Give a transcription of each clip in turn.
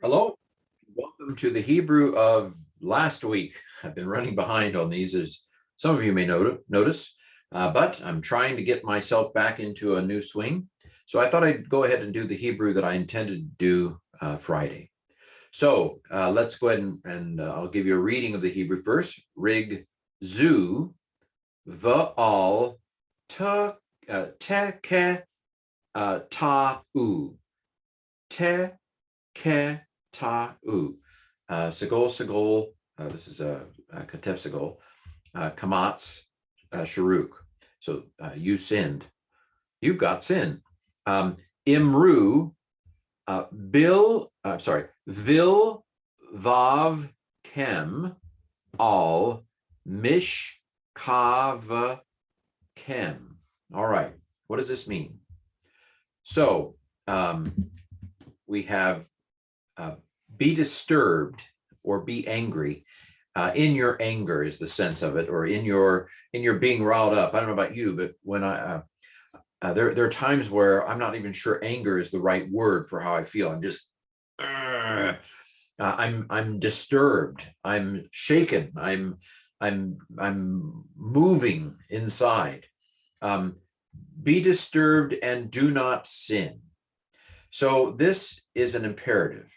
Hello, welcome to the Hebrew of last week. I've been running behind on these, as some of you may notice, but I'm trying to get myself back into a new swing. So I thought I'd go ahead and do the Hebrew that I intended to do Friday. So let's go ahead and I'll give you a reading of the Hebrew first. Rig zu va'al teke ta'u. Teke ta'u. Segol, segol, this is a Katef segol, kamatz, sharuk. So you sinned. You've got sin. Imru, vil vav kem al mish kav kem. All right, what does this mean? So we have be disturbed or be angry. In your anger is the sense of it, or in your being riled up. I don't know about you, but when there are times where I'm not even sure anger is the right word for how I feel. I'm just I'm disturbed. I'm shaken. I'm moving inside. Be disturbed and do not sin. So this is an imperative.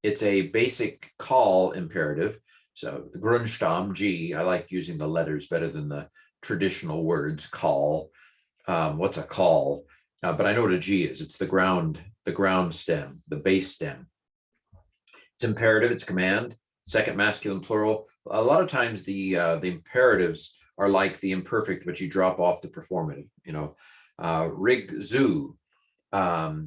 It's a basic call imperative. So the Grundstamm, G, I like using the letters better than the traditional words, call. What's a call? But I know what a G is. It's the ground stem, the base stem. It's imperative, it's command, second masculine plural. A lot of times the imperatives are like the imperfect, but you drop off the performative, rig zu,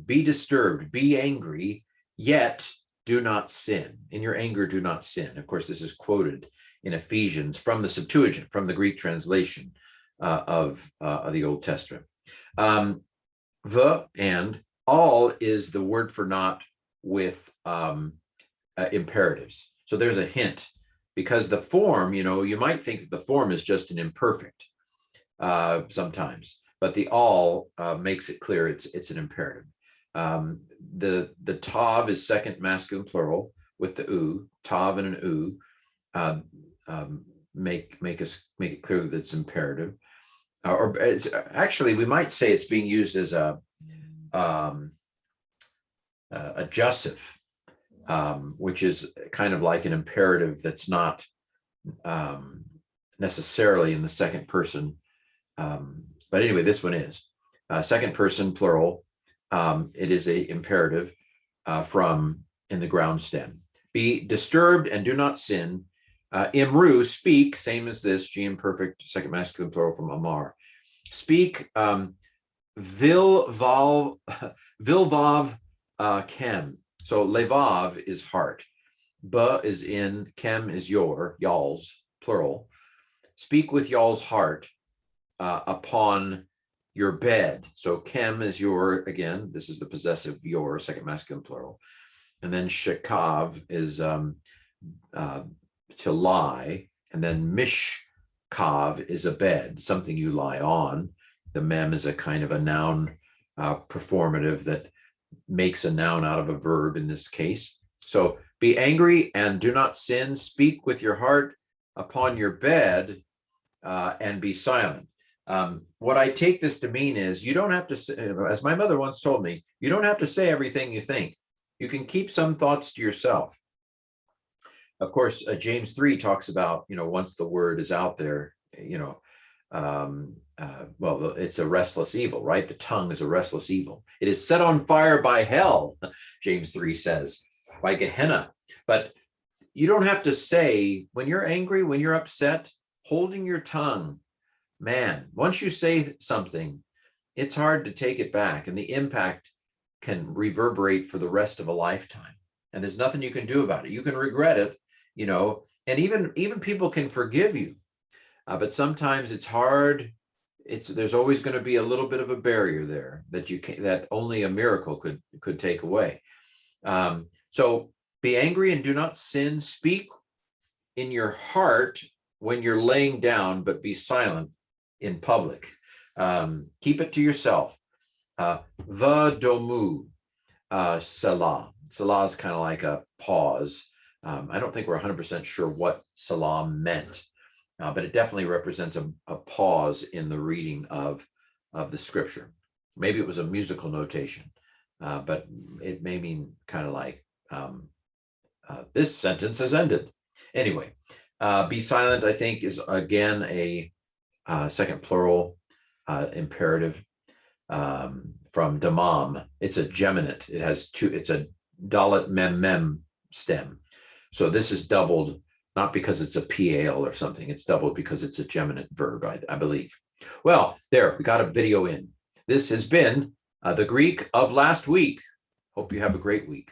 be disturbed, be angry, yet do not sin. In your anger, do not sin. Of course, this is quoted in Ephesians from the Septuagint, from the Greek translation of the Old Testament. The and all is the word for not with imperatives. So there's a hint, because the form, you might think that the form is just an imperfect sometimes, but the all makes it clear it's an imperative. The tav is second masculine plural with the u, tav and an u, make it clear that it's imperative. Or it's actually, we might say it's being used as a adjussive, which is kind of like an imperative that's not necessarily in the second person. But anyway, this one is second person plural. It is a imperative from in the ground stem. Be disturbed and do not sin. Imru, speak, same as this, G imperfect, second masculine plural from Amar. Speak, vilvav kem. So levav is heart. Ba is in, kem is y'all's, plural. Speak with y'all's heart upon your bed. So kem is your, again, this is the possessive your, second masculine plural. And then shekav is to lie. And then mishkav is a bed, something you lie on. The mem is a kind of a noun performative that makes a noun out of a verb in this case. So be angry and do not sin. Speak with your heart upon your bed and be silent. What I take this to mean is you don't have to say, as my mother once told me, you don't have to say everything you think. You can keep some thoughts to yourself. Of course, James 3 talks about, once the word is out there, well, it's a restless evil, right? The tongue is a restless evil. It is set on fire by hell, James 3 says, by Gehenna. But you don't have to say, when you're angry, when you're upset, holding your tongue, man, once you say something, it's hard to take it back, and the impact can reverberate for the rest of a lifetime. And there's nothing you can do about it. You can regret it, and even people can forgive you. But sometimes it's hard. There's always going to be a little bit of a barrier there that only a miracle could take away. So be angry and do not sin. Speak in your heart when you're laying down, but be silent in public. Keep it to yourself. V'domu, Selah. Salah is kind of like a pause. I don't think we're 100% sure what salam meant, but it definitely represents a pause in the reading of the scripture. Maybe it was a musical notation, but it may mean kind of like this sentence has ended. Anyway, be silent, I think, is again a second plural imperative from damam. It's a geminate. It has two, it's a dalet mem mem stem. So this is doubled, not because it's a PAL or something. It's doubled because it's a geminate verb, I believe. Well, there, we got a video in. This has been the Greek of last week. Hope you have a great week.